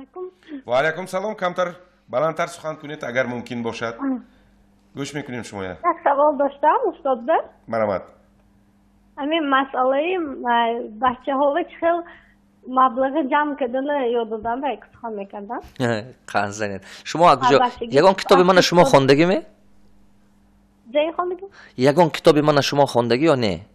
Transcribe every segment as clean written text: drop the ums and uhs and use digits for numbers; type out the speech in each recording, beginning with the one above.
alaykum. Va alaykum salom kamtar. Balandtar suxan kunit agar mumkin boshad. Go'sh mekinim shumoya. Tak savol dashtam ustoddan. Marhamat. Men masalai bachchaga xil mablag'i jam qildi yodidan va kutxon ekandan. Qanzanit. Shuma yagon kitobi mana shuma xondagimi? Jay xondagi? Yagon kitobi mana shuma xondagi yo ne?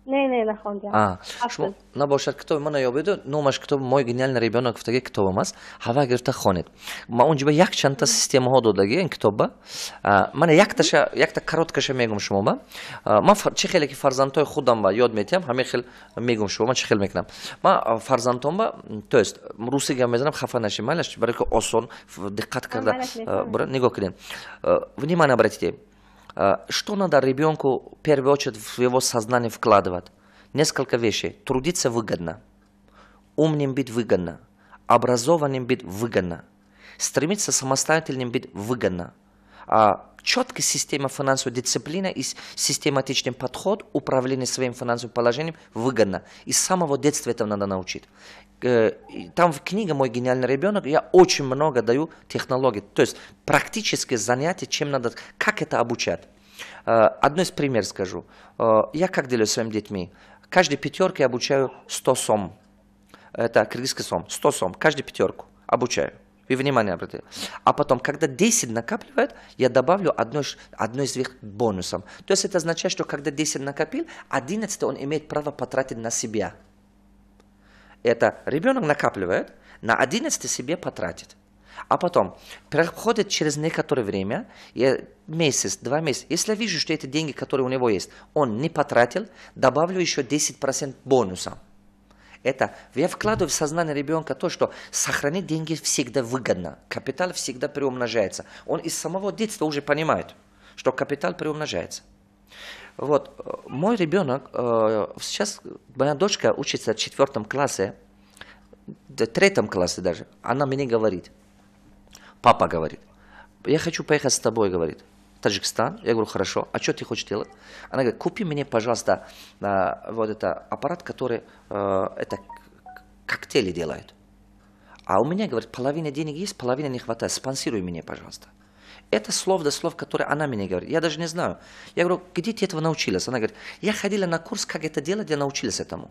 Ne xongan. Шумо набошад китоби мана ёбеду, номаш китоби «Мой гениальный ребёнок» в таги китобам аст. Ҳава гирифта хонед. Ма унҷиба як чанда системаҳо додаги ин китобба. Мана якта короткаша мегум шумоба. Ман чӣ хеле ки фарзандҳои худамба ёд метиҳам, ҳамин хел мегум шумо, ман чӣ хел мекунам. Ман фарзандҳомба, то есть русига мезанам, хафа наши, майлаш, барои ки осон диққат карда нигоҳ кунед. Внимание обратите. Что надо ребенку в первую очередь в его сознание вкладывать? Несколько вещей. Трудиться выгодно, умным быть выгодно, образованным быть выгодно, стремиться самостоятельным быть выгодно. Четкая система финансовой дисциплины и систематичный подход управления своим финансовым положением выгодно. И с самого детства этого надо научить. Там в книге «Мой гениальный ребенок» я очень много даю технологий, то есть практические занятия, чем надо, как это обучать. Одно из примеров скажу. Я как делаю с своими детьми? Каждой пятерке обучаю 100 сом. Это кыргызский сом, 100 сом, каждую пятерку обучаю. И внимание обратите. А потом, когда 10 накапливает, я добавлю одно из них бонусом. То есть это означает, что когда 10 накопил, 11 он имеет право потратить на себя. Это ребенок накапливает, на 11 себе потратит. А потом проходит через некоторое время, месяц, 2 месяца. Если я вижу, что эти деньги, которые у него есть, он не потратил, добавлю еще 10% бонуса. Это я вкладываю в сознание ребенка то, что сохранить деньги всегда выгодно. Капитал всегда приумножается. Он из самого детства уже понимает, что капитал приумножается. Вот, мой ребенок, сейчас моя дочка учится в 4 классе, в 3 классе даже, она мне говорит, папа говорит, я хочу поехать с тобой, говорит, в Таджикистан. Я говорю, хорошо, а что ты хочешь делать? Она говорит, купи мне, пожалуйста, вот это аппарат, который это коктейли делает. А у меня, говорит, половина денег есть, половина не хватает, спонсируй меня, пожалуйста. Это слово до слов, которое она мне говорит. Я даже не знаю. Я говорю, где ты этого научилась? Она говорит, я ходила на курс, как это делать, я научилась этому.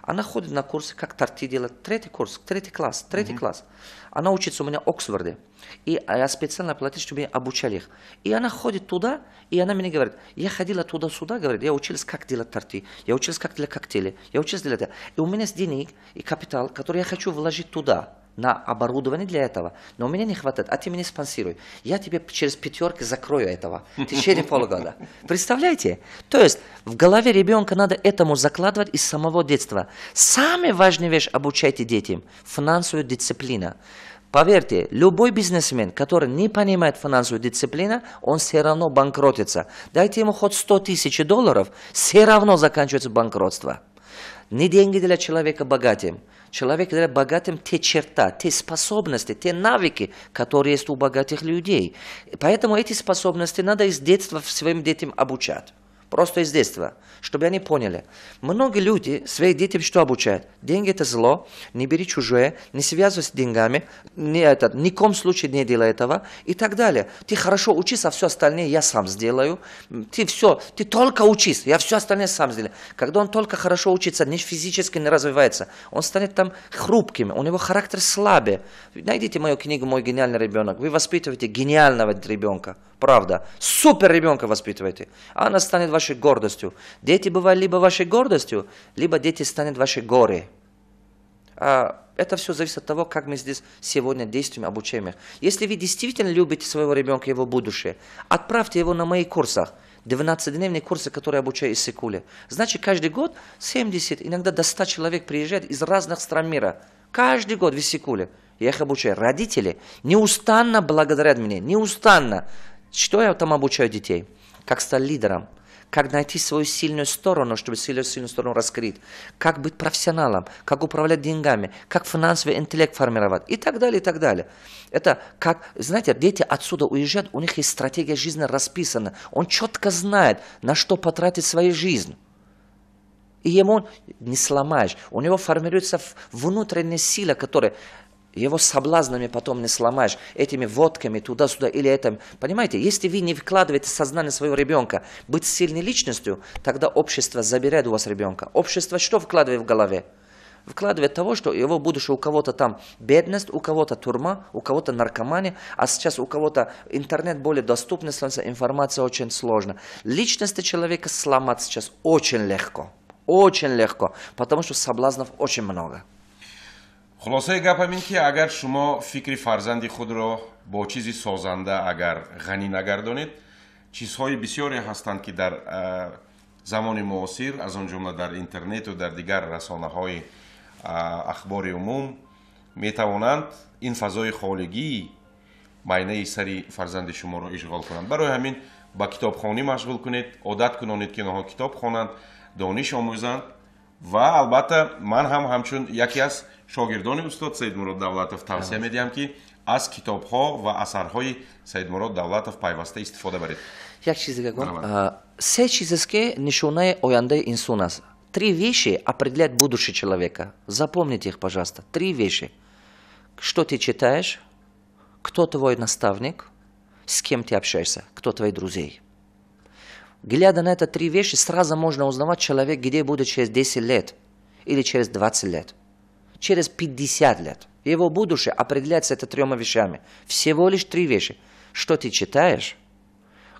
Она ходит на курсы, как торты делать. 3 курс, 3 класс. Она учится у меня в Оксфорде. И я специально платил, чтобы обучали их. И она ходит туда, и она мне говорит, я ходила туда-сюда, говорит, я училась, как делать торты, я училась, как делать коктейли, я училась делать это. И у меня есть денег и капитал, который я хочу вложить туда, на оборудование для этого. Но у меня не хватает, а ты меня спонсируй. Я тебе через 5 закрою этого в течение полугода. Представляете? То есть в голове ребенка надо этому закладывать из самого детства. Самая важная вещь обучайте детям – финансовую дисциплину. Поверьте, любой бизнесмен, который не понимает финансовую дисциплину, он все равно банкротится. Дайте ему хоть $100 000, все равно заканчивается банкротство. Не деньги для человека богатым. Человек для богатым те черта, те способности, те навыки, которые есть у богатых людей. Поэтому эти способности надо из детства своим детям обучать. Просто из детства, чтобы они поняли. Многие люди своих детей что обучают? Деньги это зло, не бери чужое, не связывайся с деньгами, ни в коем случае не делай этого и так далее. Ты хорошо учись, а все остальное я сам сделаю. Ты только учись, я все остальное сам сделаю. Когда он только хорошо учится, не физически не развивается, он станет там хрупким, у него характер слабый. Найдите мою книгу «Мой гениальный ребенок». Вы воспитываете гениального ребенка. Правда. Супер ребенка воспитываете. А она станет вашей гордостью. Дети бывают либо вашей гордостью, либо дети станут вашей горой. Это все зависит от того, как мы здесь сегодня действуем, обучаем их. Если вы действительно любите своего ребенка, его будущее, отправьте его на мои курсы. 12-дневные курсы, которые я обучаю из Сикуле. Значит, каждый год 70, иногда до 100 человек приезжает из разных стран мира. Каждый год в Сикуле. Я их обучаю. Родители неустанно благодарят мне. Неустанно. Что я там обучаю детей? Как стать лидером, как найти свою сильную сторону, чтобы сильную сторону раскрыть, как быть профессионалом, как управлять деньгами, как финансовый интеллект формировать и так далее, и так далее. Это как, знаете, дети отсюда уезжают, у них есть стратегия жизни расписана, он четко знает, на что потратить свою жизнь. И ему не сломаешь, у него формируется внутренняя сила, которая Его соблазнами потом не сломаешь, этими водками туда-сюда или этим. Понимаете, если вы не вкладываете в сознание своего ребенка быть сильной личностью, тогда общество забирает у вас ребенка. Общество что вкладывает в голове? Вкладывает того, что его будущее у кого-то там бедность, у кого-то тюрьма, у кого-то наркомания, а сейчас у кого-то интернет более доступный, становится информация очень сложна. Личности человека сломать сейчас очень легко, потому что соблазнов очень много. خلاصه گپم این که اگر شما فکر فرزند خود را با چیزی سازنده اگر غنی نگردانید چیزهای بسیاری هستند که در زمان معاصر از آن جمله در اینترنت و در دیگر رسانه‌های اخبار عموم میتوانند این فضای خالگی معنی سری فرزند شما را اشغال کنند. برای همین با کتابخوانی مشغول کنید، عادت کنید که آنها کتاب خوانند، دانش آموزند و البته من هم همچون یکی از شاگردان استاد سید مراد دولتов توصیه میدیم که از کتاب‌ها و اثرهای سید مراد دولتов پیوسته استفاده برید. یک چیزی говорю. Все чизовские нишуны оянды инсунас. 3 вещи определяют будущее человека. Запомните их, пожалуйста. 3 вещи. Что ты читаешь, кто твой наставник, с кем ты общаешься, кто твои друзья. Глядя на это 3 вещи, сразу можно узнавать человека, где будет через 10 лет или через 20 лет. Через 50 лет. Его будущее определяется это 3 вещами. Всего лишь 3 вещи. Что ты читаешь,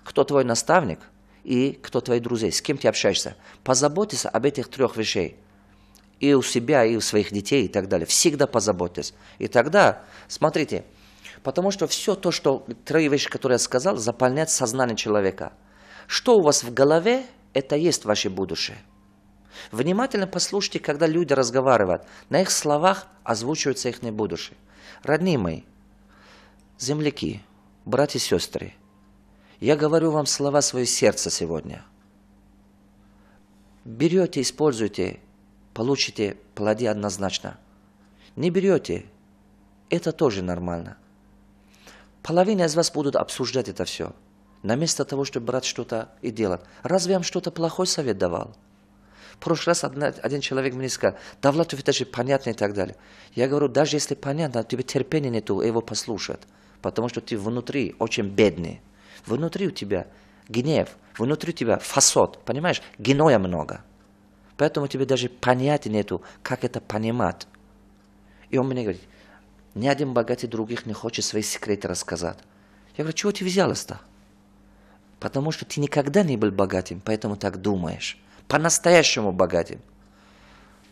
кто твой наставник и кто твои друзья, с кем ты общаешься. Позаботься об этих 3 вещей. И у себя, и у своих детей, и так далее. Всегда позаботьтесь. И тогда, смотрите, потому что все то, что 3 вещи, которые я сказал, заполняет сознание человека. Что у вас в голове, это есть ваше будущее. Внимательно послушайте, когда люди разговаривают. На их словах озвучивается их будущее. Родные мои, земляки, братья и сестры, я говорю вам слова своего сердца сегодня. Берете, используйте, получите плоды однозначно. Не берете, это тоже нормально. Половина из вас будут обсуждать это все. Вместо того, чтобы брать что-то и делать. Разве я вам что-то плохой совет давал? В прошлый раз один человек мне сказал, Давлатов, это же понятно и так далее. Я говорю, даже если понятно, тебе терпения нету его послушать. Потому что ты внутри очень бедный. Внутри у тебя гнев, внутри у тебя фасад, понимаешь? Геноя много. Поэтому тебе даже понятия нету, как это понимать. И он мне говорит, ни один богатый других не хочет свои секреты рассказать. Я говорю, чего ты взялась-то? Потому что ты никогда не был богатым, поэтому так думаешь. По-настоящему богатым.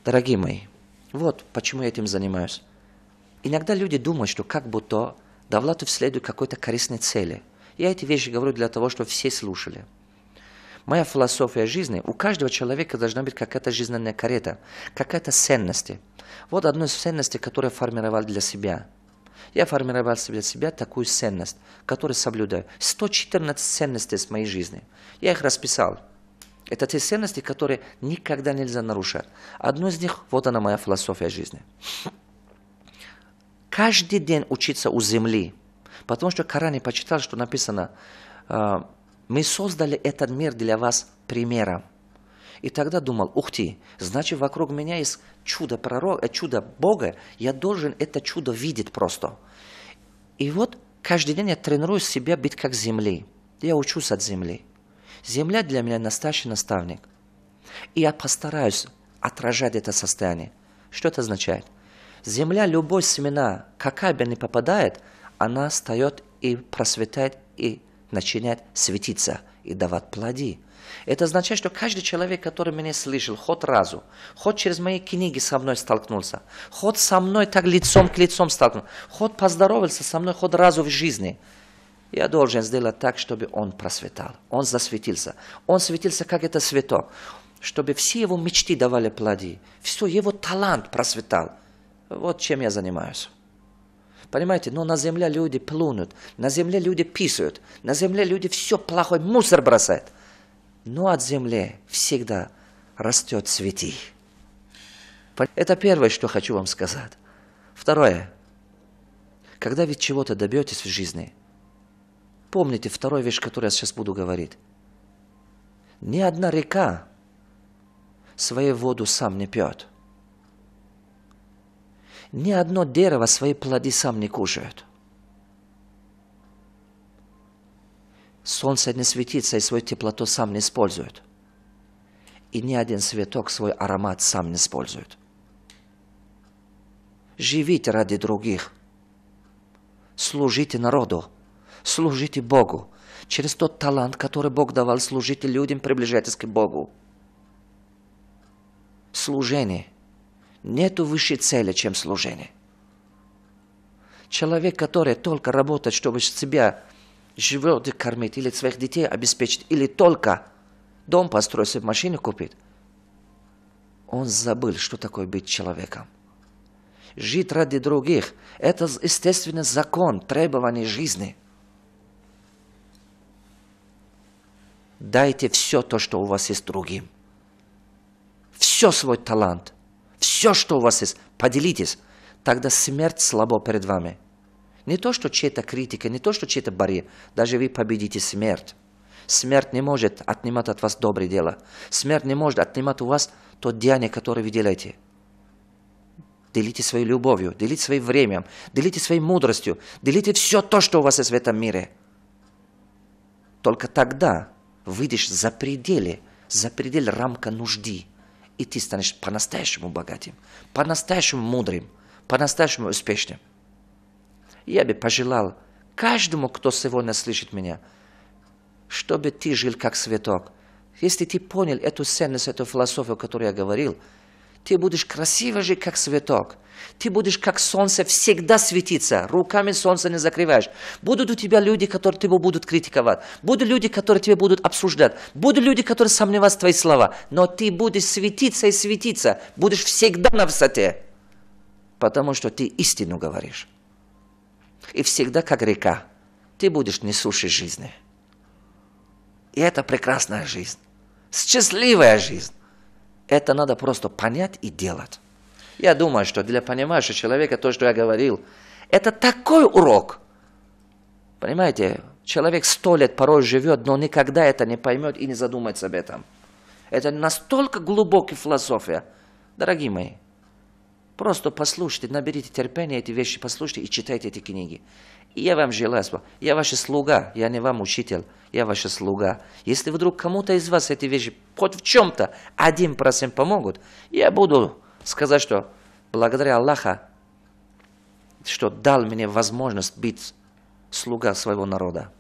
Дорогие мои, вот почему я этим занимаюсь. Иногда люди думают, что как будто Давлатов следует какой-то корыстной цели. Я эти вещи говорю для того, чтобы все слушали. Моя философия жизни, у каждого человека должна быть какая-то жизненная карета, какая-то ценность. Вот одна из ценностей, которую я формировал для себя. Я формировал для себя такую ценность, которую соблюдаю. 114 ценностей с моей жизни. Я их расписал. Это те ценности, которые никогда нельзя нарушать. Одну из них, вот она моя философия жизни. Каждый день учиться у земли. Потому что в Коране почитал, что написано, мы создали этот мир для вас примером. И тогда думал, ух ты, значит вокруг меня есть чудо пророка, чудо Бога, я должен это чудо видеть просто. И вот каждый день я тренирую себя быть как земли. Я учусь от земли. Земля для меня настоящий наставник. И я постараюсь отражать это состояние. Что это означает? Земля, любой семена, какая бы ни попадает, она встает и просветает, и начинает светиться, и давать плоды. Это означает, что каждый человек, который меня слышал, хоть разу, хоть через мои книги со мной столкнулся, хоть со мной так лицом к лицом столкнулся, хоть поздоровался со мной хоть разу в жизни, я должен сделать так, чтобы он просветал, он засветился. Он светился, как это цветок, чтобы все его мечты давали плоды, все его талант просветал. Вот чем я занимаюсь. Понимаете, но на земле люди плюнут, на земле люди писают, на земле люди все плохой мусор бросают. Но от земли всегда растет цветы. Это первое, что хочу вам сказать. Второе. Когда вы чего-то добьетесь в жизни, помните вторую вещь, которую я сейчас буду говорить. Ни одна река свою воду сам не пьет. Ни одно дерево свои плоды сам не кушает. Солнце не светится и свою теплоту сам не использует. И ни один цветок свой аромат сам не использует. Живите ради других. Служите народу. Служите Богу. Через тот талант, который Бог давал, служите людям, приближайтесь к Богу. Служение. Нету высшей цели, чем служение. Человек, который только работает, чтобы себя живет и кормить, или своих детей обеспечить, или только дом построить, себе машину купить, он забыл, что такое быть человеком. Жить ради других – это естественный закон, требование жизни. Дайте все то, что у вас есть другим. Все свой талант, все, что у вас есть, поделитесь. Тогда смерть слабо перед вами. Не то, что чья-то критика, не то, что чья-то барьер. Даже вы победите смерть. Смерть не может отнимать от вас доброе дело. Смерть не может отнимать у вас то деяние, которое вы делаете. Делите своей любовью, делите своим временем, делите своей мудростью, делите все то, что у вас есть в этом мире. Только тогда выйдешь за пределы рамка нужды, и ты станешь по-настоящему богатым, по-настоящему мудрым, по-настоящему успешным. Я бы пожелал каждому, кто сегодня слышит меня, чтобы ты жил как цветок. Если ты понял эту ценность, эту философию, о которой я говорил, ты будешь красиво жить, как цветок. Ты будешь, как солнце, всегда светиться. Руками солнце не закрываешь. Будут у тебя люди, которые тебя будут критиковать. Будут люди, которые тебя будут обсуждать. Будут люди, которые сомневаются в твои слова. Но ты будешь светиться и светиться. Будешь всегда на высоте. Потому что ты истину говоришь. И всегда, как река, ты будешь несущей жизни. И это прекрасная жизнь. Счастливая жизнь. Это надо просто понять и делать. Я думаю, что для понимающего человека то, что я говорил, это такой урок. Понимаете, человек 100 лет порой живет, но никогда это не поймет и не задумается об этом. Это настолько глубокая философия. Дорогие мои, просто послушайте, наберите терпения, эти вещи послушайте и читайте эти книги. И я вам желаю, я ваш слуга, я не вам учитель, я ваш слуга. Если вдруг кому-то из вас эти вещи хоть в чем-то 1% помогут, я буду сказать, что благодаря Аллаха, что дал мне возможность быть слуга своего народа.